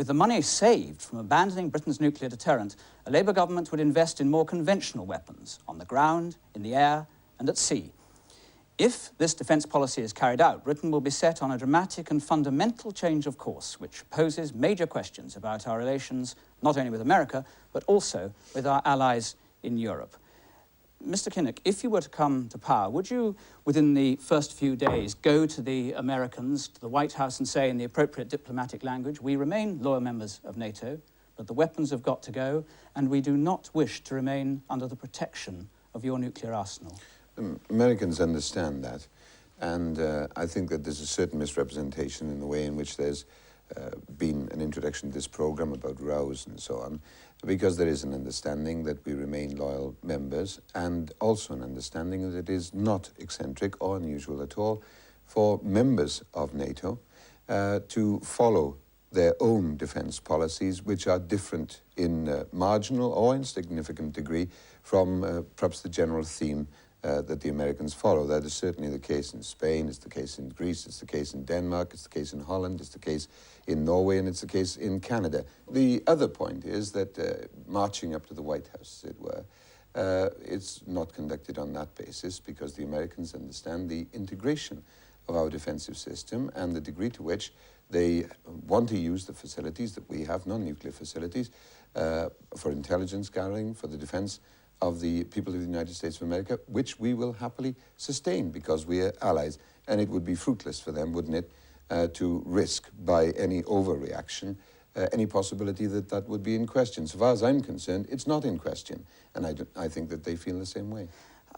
With the money saved from abandoning Britain's nuclear deterrent, a Labour government would invest in more conventional weapons on the ground, in the air and at sea. If this defence policy is carried out, Britain will be set on a dramatic and fundamental change of course, which poses major questions about our relations not only with America, but also with our allies in Europe. Mr. Kinnock, if you were to come to power, would you, within the first few days, go to the Americans, to the White House, and say in the appropriate diplomatic language, we remain loyal members of NATO, but the weapons have got to go, and we do not wish to remain under the protection of your nuclear arsenal? Americans understand that, and I think that there's a certain misrepresentation in the way in which there's been an introduction to this program about rows and so on, because there is an understanding that we remain loyal members, and also an understanding that it is not eccentric or unusual at all for members of NATO to follow their own defence policies, which are different in marginal or in significant degree from perhaps the general theme that the Americans follow. That is certainly the case in Spain, it's the case in Greece, it's the case in Denmark, it's the case in Holland, it's the case in Norway, and it's the case in Canada. The other point is that marching up to the White House, as it were, it's not conducted on that basis, because the Americans understand the integration of our defensive system and the degree to which they want to use the facilities that we have, non-nuclear facilities, for intelligence gathering, for the defense of the people of the United States of America, which we will happily sustain because we are allies. And it would be fruitless for them, wouldn't it, to risk by any overreaction any possibility that that would be in question. So far as I'm concerned, it's not in question. And I think that they feel the same way.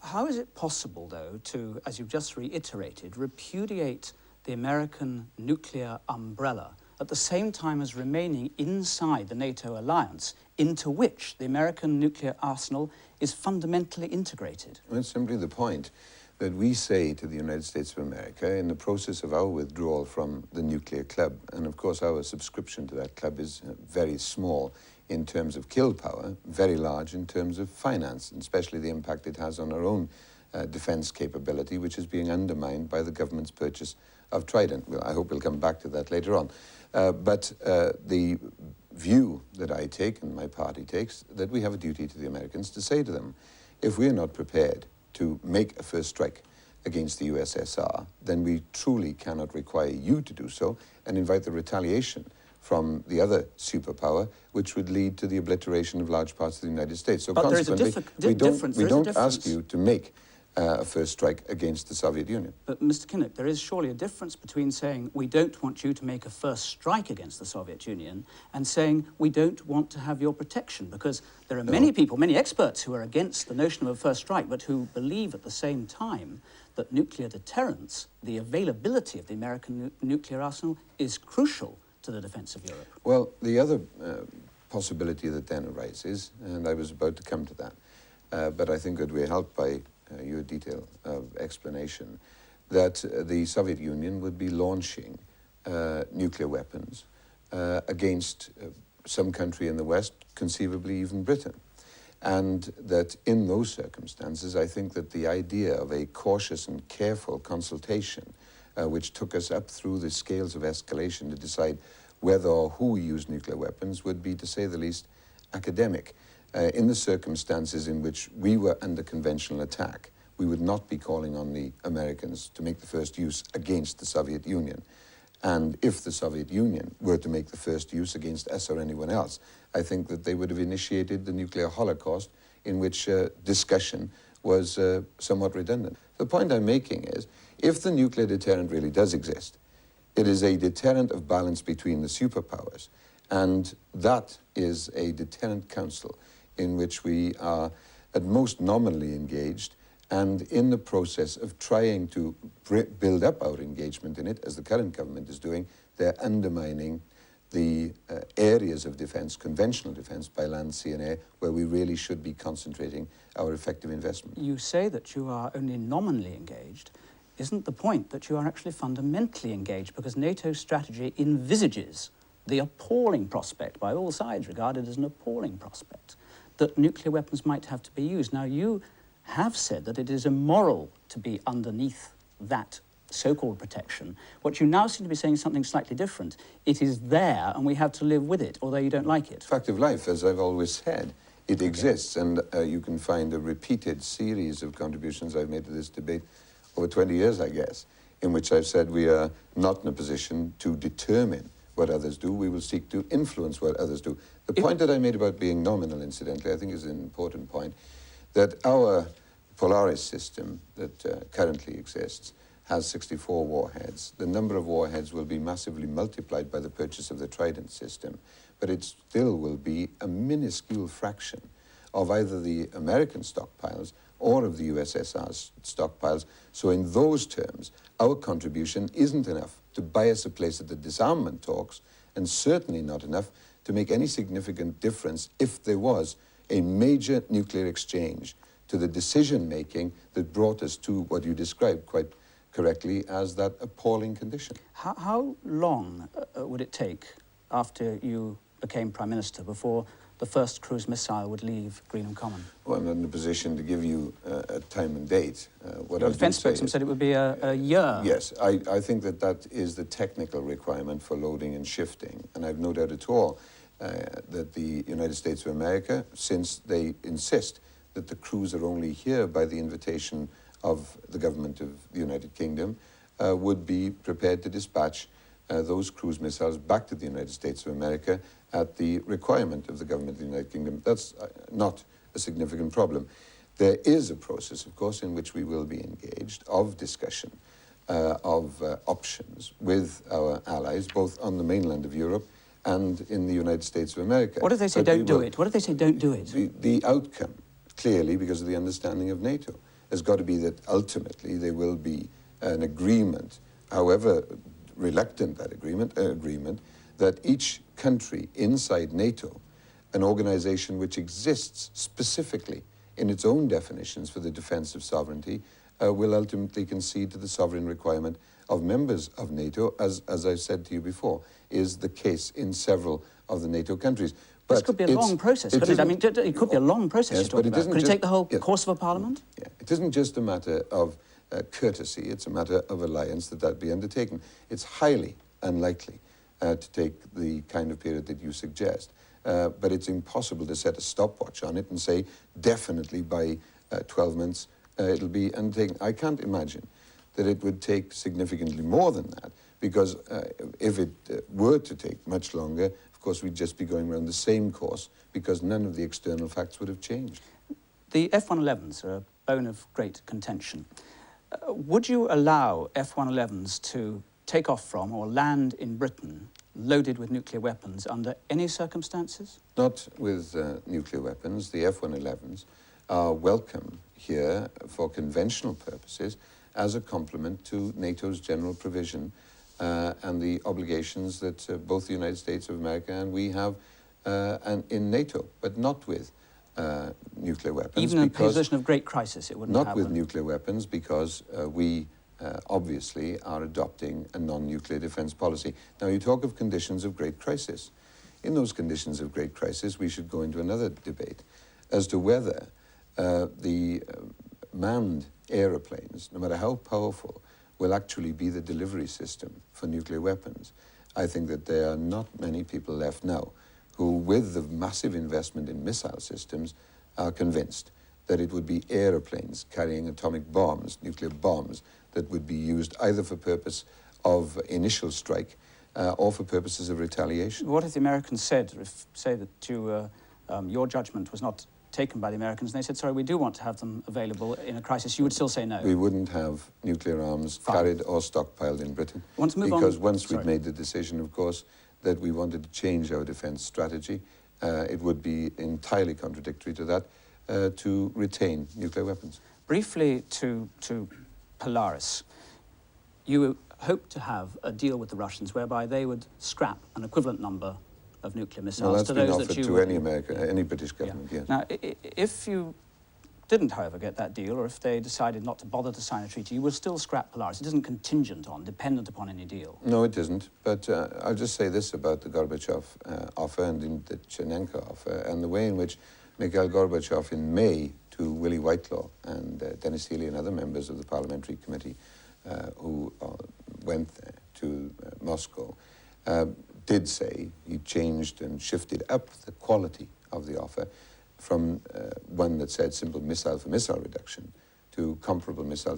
How is it possible, though, to, as you've just reiterated, repudiate the American nuclear umbrella at the same time as remaining inside the NATO alliance, into which the American nuclear arsenal is fundamentally integrated? Well, it's simply the point that we say to the United States of America in the process of our withdrawal from the nuclear club, and of course our subscription to that club is very small in terms of kill power, very large in terms of finance, and especially the impact it has on our own defense capability, which is being undermined by the government's purchase of Trident. Well, I hope we'll come back to that later on. But the view that I take and my party takes, that we have a duty to the Americans to say to them, if we are not prepared to make a first strike against the USSR, then we truly cannot require you to do so and invite the retaliation from the other superpower, which would lead to the obliteration of large parts of the United States. So but consequently, we don't ask you to make a first strike against the Soviet Union. But Mr. Kinnock, there is surely a difference between saying we don't want you to make a first strike against the Soviet Union and saying we don't want to have your protection, because there are many people, many experts who are against the notion of a first strike, but who believe at the same time that nuclear deterrence, the availability of the American nuclear arsenal, is crucial to the defense of Europe. Well, the other possibility that then arises, and I was about to come to that, but I think that we're helped by your detail of explanation, that the Soviet Union would be launching nuclear weapons against some country in the West, conceivably even Britain. And that in those circumstances, I think that the idea of a cautious and careful consultation, which took us up through the scales of escalation to decide whether or who used nuclear weapons, would be, to say the least, academic. In the circumstances in which we were under conventional attack, we would not be calling on the Americans to make the first use against the Soviet Union. And if the Soviet Union were to make the first use against us or anyone else, I think that they would have initiated the nuclear holocaust, in which discussion was somewhat redundant. The point I'm making is, if the nuclear deterrent really does exist, it is a deterrent of balance between the superpowers, and that is a deterrent council in which we are at most nominally engaged, and in the process of trying to build up our engagement in it, as the current government is doing, they're undermining the areas of defense, conventional defense by land, sea and air, where we really should be concentrating our effective investment. You say that you are only nominally engaged. Isn't the point that you are actually fundamentally engaged, because NATO's strategy envisages the appalling prospect, by all sides regarded as an appalling prospect, that nuclear weapons might have to be used. Now, you have said that it is immoral to be underneath that so-called protection. What you now seem to be saying is something slightly different. It is there, and we have to live with it, although you don't like it. Fact of life, as I've always said, it exists, and you can find a repeated series of contributions I've made to this debate over 20 years, I guess, in which I've said we are not in a position to determine what others do. We will seek to influence what others do. The point that I made about being nominal, incidentally, I think is an important point, that our Polaris system that currently exists has 64 warheads. The number of warheads will be massively multiplied by the purchase of the Trident system, but it still will be a minuscule fraction of either the American stockpiles or of the USSR's stockpiles. So in those terms, our contribution isn't enough to buy us a place at the disarmament talks, and certainly not enough to make any significant difference if there was a major nuclear exchange to the decision-making that brought us to what you described quite correctly as that appalling condition. How long would it take after you became Prime Minister before the first cruise missile would leave Greenham Common? Well, I'm not in a position to give you a time and date. Your defence spokesman said it would be a year. Yes, I think that that is the technical requirement for loading and shifting, and I've no doubt at all that the United States of America, since they insist that the crews are only here by the invitation of the government of the United Kingdom, would be prepared to dispatch those cruise missiles back to the United States of America at the requirement of the government of the United Kingdom. That's not a significant problem. There is a process, of course, in which we will be engaged of discussion of options with our allies, both on the mainland of Europe and in the United States of America. What if they say don't do it? What if they say don't do it? The outcome, clearly, because of the understanding of NATO, has got to be that ultimately there will be an agreement, however reluctant that agreement, that each country inside NATO, an organization which exists specifically in its own definitions for the defense of sovereignty, will ultimately concede to the sovereign requirement of members of NATO, as I've said to you before, is the case in several of the NATO countries. But this could be a long process, couldn't it? I mean, it could be a long process yes, you're talking about. Could it take the whole yes, course of a parliament? Yeah, it isn't just a matter of courtesy, it's a matter of alliance that be undertaken. It's highly unlikely to take the kind of period that you suggest, but it's impossible to set a stopwatch on it and say definitely by 12 months it'll be undertaken. I can't imagine that it would take significantly more than that, because if it were to take much longer, of course we'd just be going around the same course, because none of the external facts would have changed. The F-111s are a bone of great contention. Would you allow F-111s to take off from or land in Britain loaded with nuclear weapons under any circumstances? Not with nuclear weapons. The F-111s are welcome here for conventional purposes as a complement to NATO's general provision and the obligations that both the United States of America and we have and in NATO, but not with nuclear weapons. Even in a position of great crisis, it wouldn't happen? Not with nuclear weapons, because we obviously are adopting a non-nuclear defense policy. Now, you talk of conditions of great crisis. In those conditions of great crisis, we should go into another debate as to whether the manned aeroplanes, no matter how powerful, will actually be the delivery system for nuclear weapons. I think that there are not many people left now who, with the massive investment in missile systems, are convinced that it would be aeroplanes carrying atomic bombs, nuclear bombs, that would be used either for purpose of initial strike or for purposes of retaliation. What if the Americans say that your judgment was not taken by the Americans, and they said, sorry, we do want to have them available in a crisis? You would still say no? We wouldn't have nuclear arms carried or stockpiled in Britain. Because once we'd made the decision, of course, that we wanted to change our defence strategy, it would be entirely contradictory to that to retain nuclear weapons. Briefly to Polaris, you hope to have a deal with the Russians whereby they would scrap an equivalent number of nuclear missiles to those that you... to any British government, yes. Now, if you didn't, however, get that deal, or if they decided not to bother to sign a treaty, you will still scrap Polaris. It isn't contingent on, dependent upon any deal. No, it isn't. But I'll just say this about the Gorbachev offer and the Kinnock offer, and the way in which Mikhail Gorbachev in May to Willie Whitelaw and Dennis Healey and other members of the Parliamentary Committee who went there to Moscow, did say he changed and shifted up the quality of the offer from one that said simple missile for missile reduction to comparable missile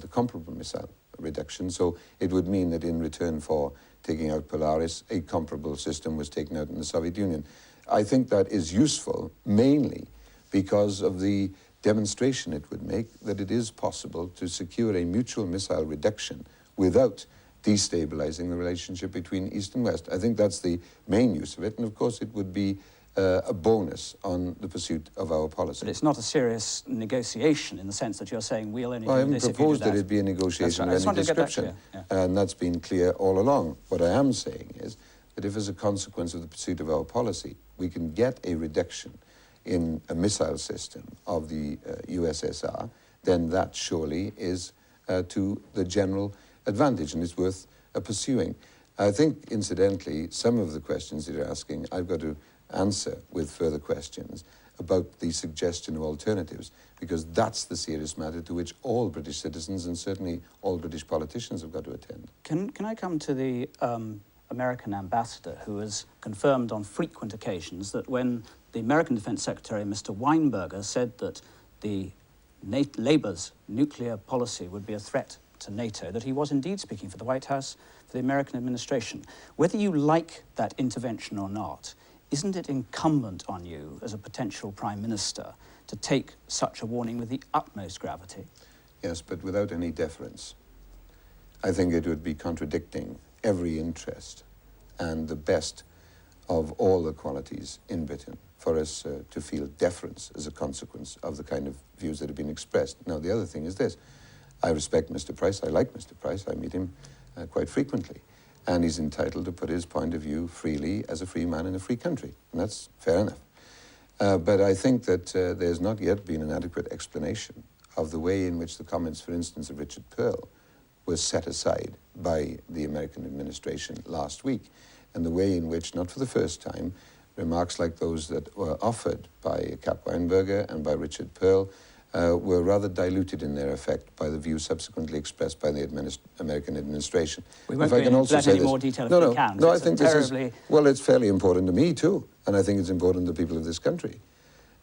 reduction. So it would mean that in return for taking out Polaris, a comparable system was taken out in the Soviet Union. I think that is useful mainly because of the demonstration it would make that it is possible to secure a mutual missile reduction without destabilizing the relationship between East and West. I think that's the main use of it, and of course it would be a bonus on the pursuit of our policy. But it's not a serious negotiation in the sense that you're saying we'll only I do this if you do haven't proposed that. that it be a negotiation That's of right. any description, and that's been clear all along. What I am saying is that if as a consequence of the pursuit of our policy we can get a reduction in a missile system of the USSR, then that surely is to the general advantage and is worth pursuing. I think, incidentally, some of the questions that you're asking, I've got to answer with further questions about the suggestion of alternatives, because that's the serious matter to which all British citizens and certainly all British politicians have got to attend. Can I come to the American ambassador, who has confirmed on frequent occasions that when the American Defense Secretary, Mr. Weinberger, said that the Labour's nuclear policy would be a threat to NATO, that he was indeed speaking for the White House, for the American administration. Whether you like that intervention or not, isn't it incumbent on you as a potential Prime Minister to take such a warning with the utmost gravity? Yes, but without any deference. I think it would be contradicting every interest and the best of all the qualities in Britain for us to feel deference as a consequence of the kind of views that have been expressed. Now, the other thing is this. I respect Mr. Price. I like Mr. Price. I meet him quite frequently. And he's entitled to put his point of view freely as a free man in a free country. And that's fair enough. But I think that there's not yet been an adequate explanation of the way in which the comments, for instance, of Richard Pearl was set aside by the American administration last week, and the way in which, not for the first time, remarks like those that were offered by Cap Weinberger and by Richard Pearl were rather diluted in their effect by the view subsequently expressed by the American administration. We won't go into that any more detail if we can. No, I think this is, well, it's fairly important to me too, and I think it's important to the people of this country,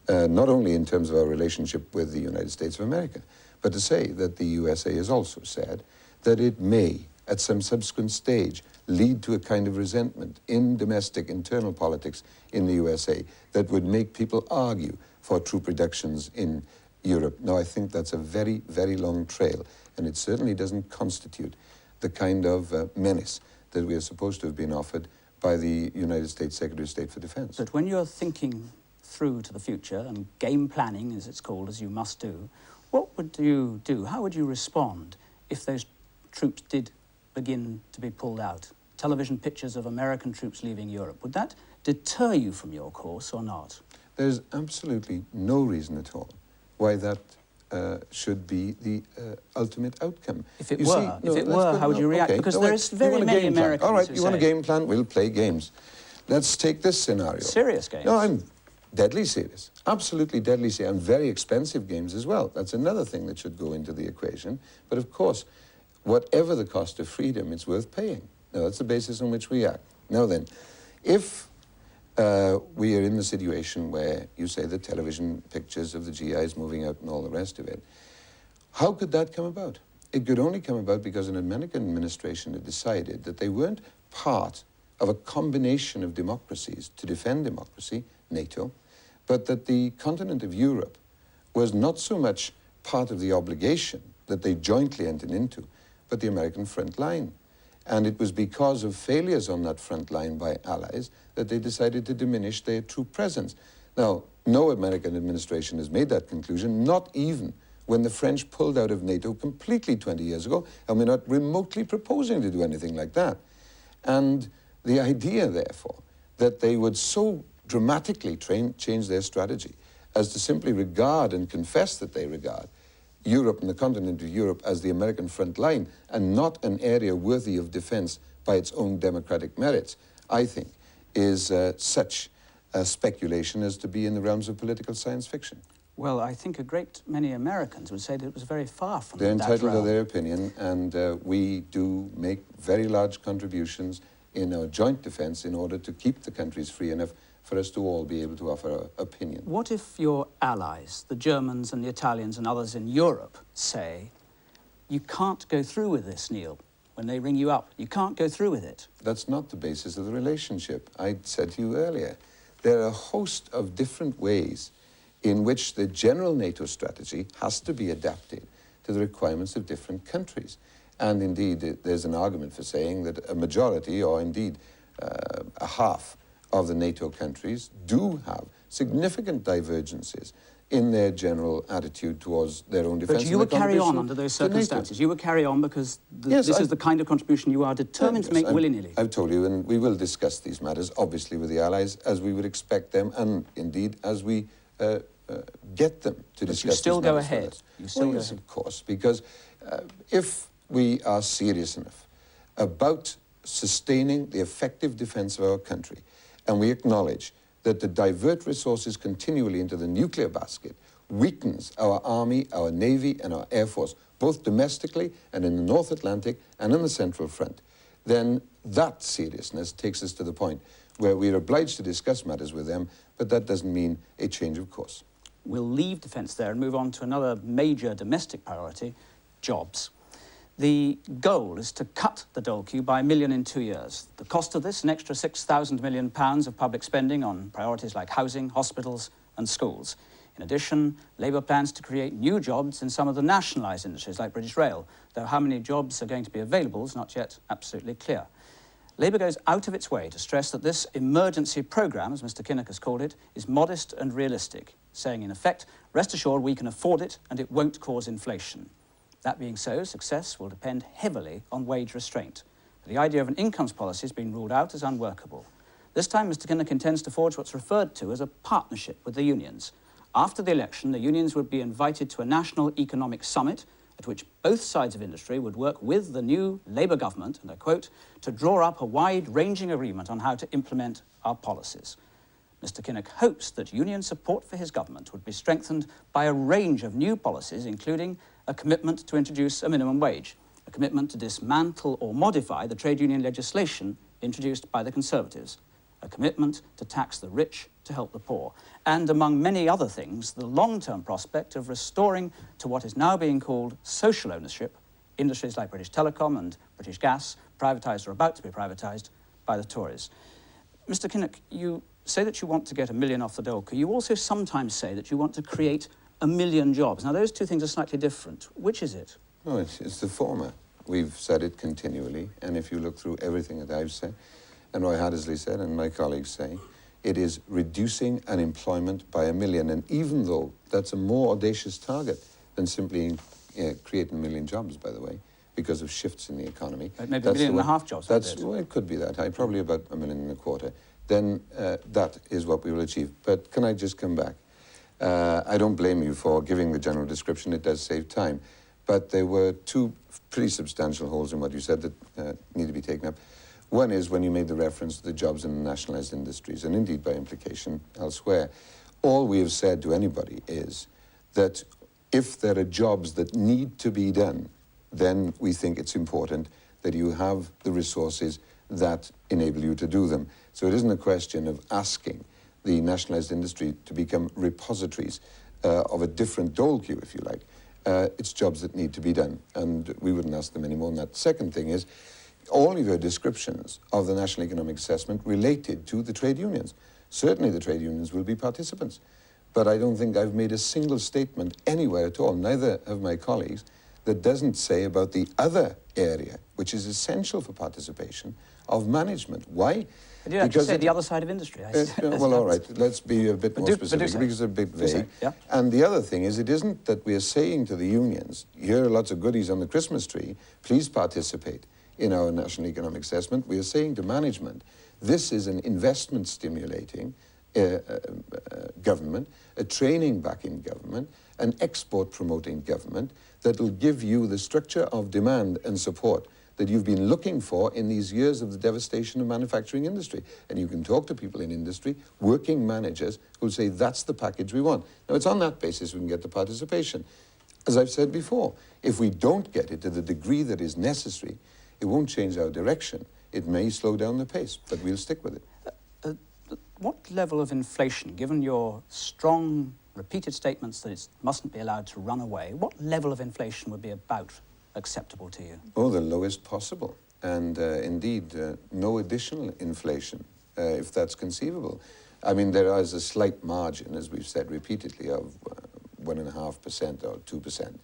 not only in terms of our relationship with the United States of America, but to say that the USA has also said that it may, at some subsequent stage, lead to a kind of resentment in domestic internal politics in the USA that would make people argue for troop reductions in Europe. Now, I think that's a very, very long trail, and it certainly doesn't constitute the kind of menace that we are supposed to have been offered by the United States Secretary of State for Defense. But when you're thinking through to the future, and game planning, as it's called, as you must do, what would you do? How would you respond if those troops did begin to be pulled out? Television pictures of American troops leaving Europe. Would that deter you from your course or not? There's absolutely no reason at all why that should be the ultimate outcome. If it were, how would you react? Okay, because there's very many Americans all right, who you want a game plan? We'll play games. Let's take this scenario. Serious games? No, I'm deadly serious. Absolutely deadly serious. And very expensive games as well. That's another thing that should go into the equation. But of course, whatever the cost of freedom, it's worth paying. Now, that's the basis on which we act. Now then, if we are in the situation where you say the television pictures of the GIs moving out and all the rest of it, how could that come about? It could only come about because an American administration had decided that they weren't part of a combination of democracies to defend democracy, NATO, but that the continent of Europe was not so much part of the obligation that they jointly entered into, but the American front line. And it was because of failures on that front line by allies that they decided to diminish their troop presence. Now, no American administration has made that conclusion, not even when the French pulled out of NATO completely 20 years ago, and we're not remotely proposing to do anything like that. And the idea, therefore, that they would so dramatically change their strategy as to simply regard and confess that they regard Europe and the continent of Europe as the American front line and not an area worthy of defense by its own democratic merits, I think, is such a speculation as to be in the realms of political science fiction. Well, I think a great many Americans would say that it was very far from They're that entitled to realm. their opinion, and we do make very large contributions in our joint defence in order to keep the countries free enough for us to all be able to offer our opinion. What if your allies, the Germans and the Italians and others in Europe, say, you can't go through with this, Neil, when they ring you up? You can't go through with it. That's not the basis of the relationship. I said to you earlier, there are a host of different ways in which the general NATO strategy has to be adapted to the requirements of different countries. And indeed, there's an argument for saying that a majority, or indeed a half, of the NATO countries do have significant divergences in their general attitude towards their own defence. But you would carry on under those circumstances. You would carry on because this is the kind of contribution you are determined to make willy-nilly. I've told you, and we will discuss these matters, obviously, with the Allies, as we would expect them, and indeed, as we get them to discuss. But you still go these matters ahead. with us. You still go yes, ahead. of course, because if we are serious enough about sustaining the effective defence of our country, and we acknowledge that to divert resources continually into the nuclear basket weakens our Army, our Navy, and our Air Force, both domestically and in the North Atlantic and in the Central Front, then that seriousness takes us to the point where we're obliged to discuss matters with them, but that doesn't mean a change of course. We'll leave defence there and move on to another major domestic priority, jobs. The goal is to cut the dole queue by 1 million in 2 years. The cost of this, an extra £6,000 million of public spending on priorities like housing, hospitals and schools. In addition, Labour plans to create new jobs in some of the nationalised industries like British Rail, though how many jobs are going to be available is not yet absolutely clear. Labour goes out of its way to stress that this emergency programme, as Mr Kinnock has called it, is modest and realistic, saying in effect, rest assured we can afford it and it won't cause inflation. That being so, success will depend heavily on wage restraint. The idea of an incomes policy has been ruled out as unworkable. This time, Mr Kinnock intends to forge what's referred to as a partnership with the unions. After the election, the unions would be invited to a national economic summit at which both sides of industry would work with the new Labour government, and I quote, to draw up a wide-ranging agreement on how to implement our policies. Mr Kinnock hopes that union support for his government would be strengthened by a range of new policies, including a commitment to introduce a minimum wage, a commitment to dismantle or modify the trade union legislation introduced by the Conservatives, a commitment to tax the rich to help the poor, and among many other things, the long-term prospect of restoring to what is now being called social ownership industries like British Telecom and British Gas, privatised or about to be privatised by the Tories. Mr Kinnock, you say that you want to get 1 million off the dole queue. You also sometimes say that you want to create 1 million jobs. Now, those two things are slightly different. Which is it? No, it's the former. We've said it continually, and if you look through everything that I've said, and Roy Hattersley said, and my colleagues say, it is reducing unemployment by 1 million, and even though that's a more audacious target than simply creating 1 million jobs, by the way, because of shifts in the economy. Maybe 1.5 million jobs. Well, it could be that. Probably about 1.25 million. Then that is what we will achieve. But can I just come back? I don't blame you for giving the general description. It does save time. But there were two pretty substantial holes in what you said that need to be taken up. One is when you made the reference to the jobs in the nationalised industries, and indeed by implication elsewhere. All we have said to anybody is that if there are jobs that need to be done, then we think it's important that you have the resources that enable you to do them. So it isn't a question of asking the nationalised industry to become repositories of a different dole queue, if you like. It's jobs that need to be done, and we wouldn't ask them any more than that. Second thing is, all of your descriptions of the National Economic Assessment related to the trade unions. Certainly the trade unions will be participants, but I don't think I've made a single statement anywhere at all, neither have my colleagues, that doesn't say about the other area, which is essential for participation, of management. Why? But you actually say the other side of industry. Well, all right, let's be a bit more specific, because it's a bit vague. Yeah. And the other thing is, it isn't that we are saying to the unions, here are lots of goodies on the Christmas tree, please participate in our National Economic Assessment. We are saying to management, this is an investment stimulating government, a training backing government, an export promoting government that will give you the structure of demand and support that you've been looking for in these years of the devastation of manufacturing industry. And you can talk to people in industry, working managers, who'll say that's the package we want. Now, it's on that basis we can get the participation. As I've said before, if we don't get it to the degree that is necessary, it won't change our direction. It may slow down the pace, but we'll stick with it. What level of inflation, given your strong, repeated statements that it mustn't be allowed to run away, what level of inflation would be about acceptable to you? Oh, the lowest possible. And indeed, no additional inflation, if that's conceivable. I mean, there is a slight margin, as we've said repeatedly, of 1.5% or 2%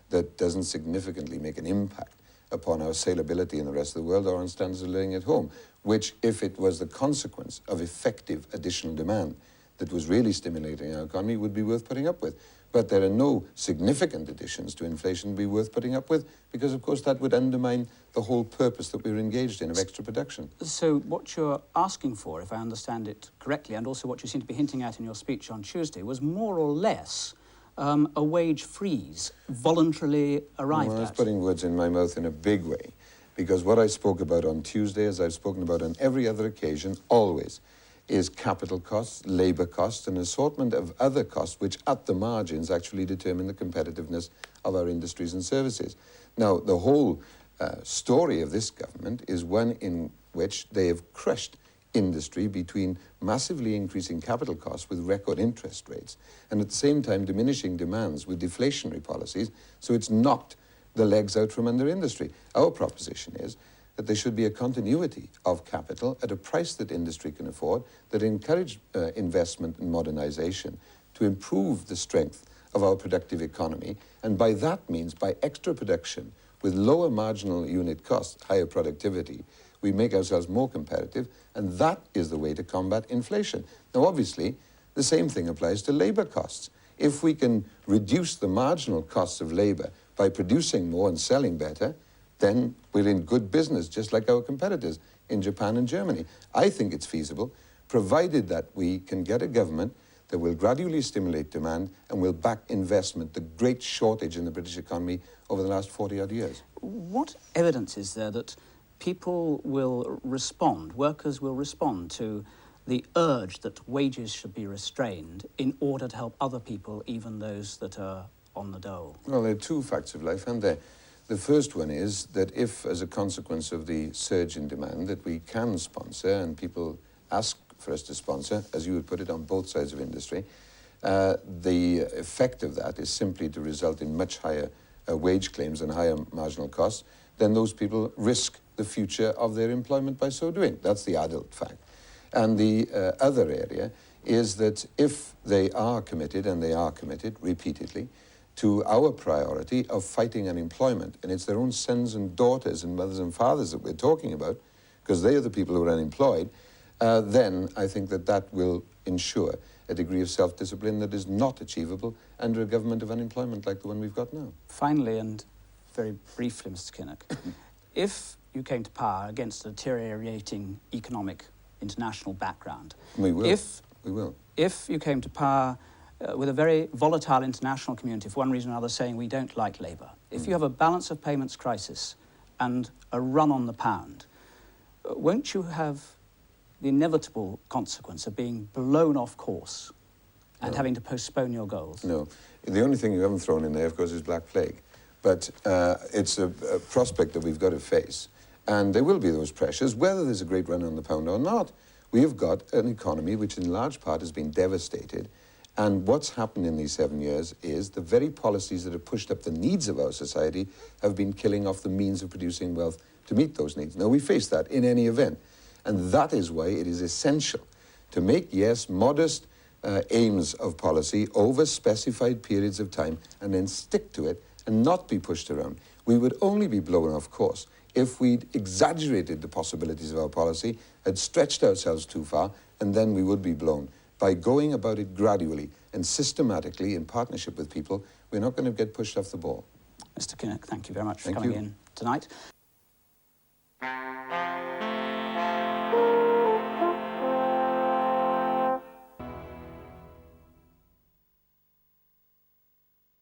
that doesn't significantly make an impact upon our saleability in the rest of the world or on standards of living at home, which, if it was the consequence of effective additional demand that was really stimulating our economy, would be worth putting up with. But there are no significant additions to inflation to be worth putting up with, because, of course, that would undermine the whole purpose that we're engaged in of extra production. So what you're asking for, if I understand it correctly, and also what you seem to be hinting at in your speech on Tuesday, was more or less a wage freeze voluntarily arrived Well, I was at. putting words in my mouth in a big way, because what I spoke about on Tuesday, as I've spoken about on every other occasion, always, is capital costs, labour costs, an assortment of other costs which at the margins actually determine the competitiveness of our industries and services. Now, the whole story of this government is one in which they have crushed industry between massively increasing capital costs with record interest rates and at the same time diminishing demands with deflationary policies, so it's knocked the legs out from under industry. Our proposition is that there should be a continuity of capital at a price that industry can afford, that encourage investment and modernization to improve the strength of our productive economy, and by that means, by extra production with lower marginal unit costs, higher productivity, we make ourselves more competitive, and that is the way to combat inflation. Now, obviously, the same thing applies to labor costs. If we can reduce the marginal costs of labor by producing more and selling better, then we're in good business, just like our competitors in Japan and Germany. I think it's feasible, provided that we can get a government that will gradually stimulate demand and will back investment, the great shortage in the British economy over the last 40-odd years. What evidence is there that people will respond, workers will respond to the urge that wages should be restrained in order to help other people, even those that are on the dole? Well, there are two facts of life, and there. The first one is that if, as a consequence of the surge in demand, that we can sponsor, and people ask for us to sponsor, as you would put it, on both sides of industry, the effect of that is simply to result in much higher wage claims and higher marginal costs, then those people risk the future of their employment by so doing. That's the adult fact. And the other area is that if they are committed, and they are committed repeatedly, to our priority of fighting unemployment, and it's their own sons and daughters and mothers and fathers that we're talking about, because they are the people who are unemployed, then I think that that will ensure a degree of self-discipline that is not achievable under a government of unemployment like the one we've got now. Finally, and very briefly, Mr. Kinnock, if you came to power against a deteriorating economic international background, We will. If you came to power with a very volatile international community, for one reason or another, saying we don't like labour, if you have a balance of payments crisis and a run on the pound, won't you have the inevitable consequence of being blown off course and having to postpone your goals? No. The only thing you haven't thrown in there, of course, is Black Plague. But it's a prospect that we've got to face. And there will be those pressures, whether there's a great run on the pound or not. We have got an economy which in large part has been devastated. And what's happened in these 7 years is the very policies that have pushed up the needs of our society have been killing off the means of producing wealth to meet those needs. Now, we face that in any event. And that is why it is essential to make, yes, modest aims of policy over specified periods of time and then stick to it and not be pushed around. We would only be blown off course if we'd exaggerated the possibilities of our policy, had stretched ourselves too far, and then we would be blown. By going about it gradually and systematically in partnership with people, we're not going to get pushed off the ball. Mr. Kinnock, thank you very much for coming in tonight.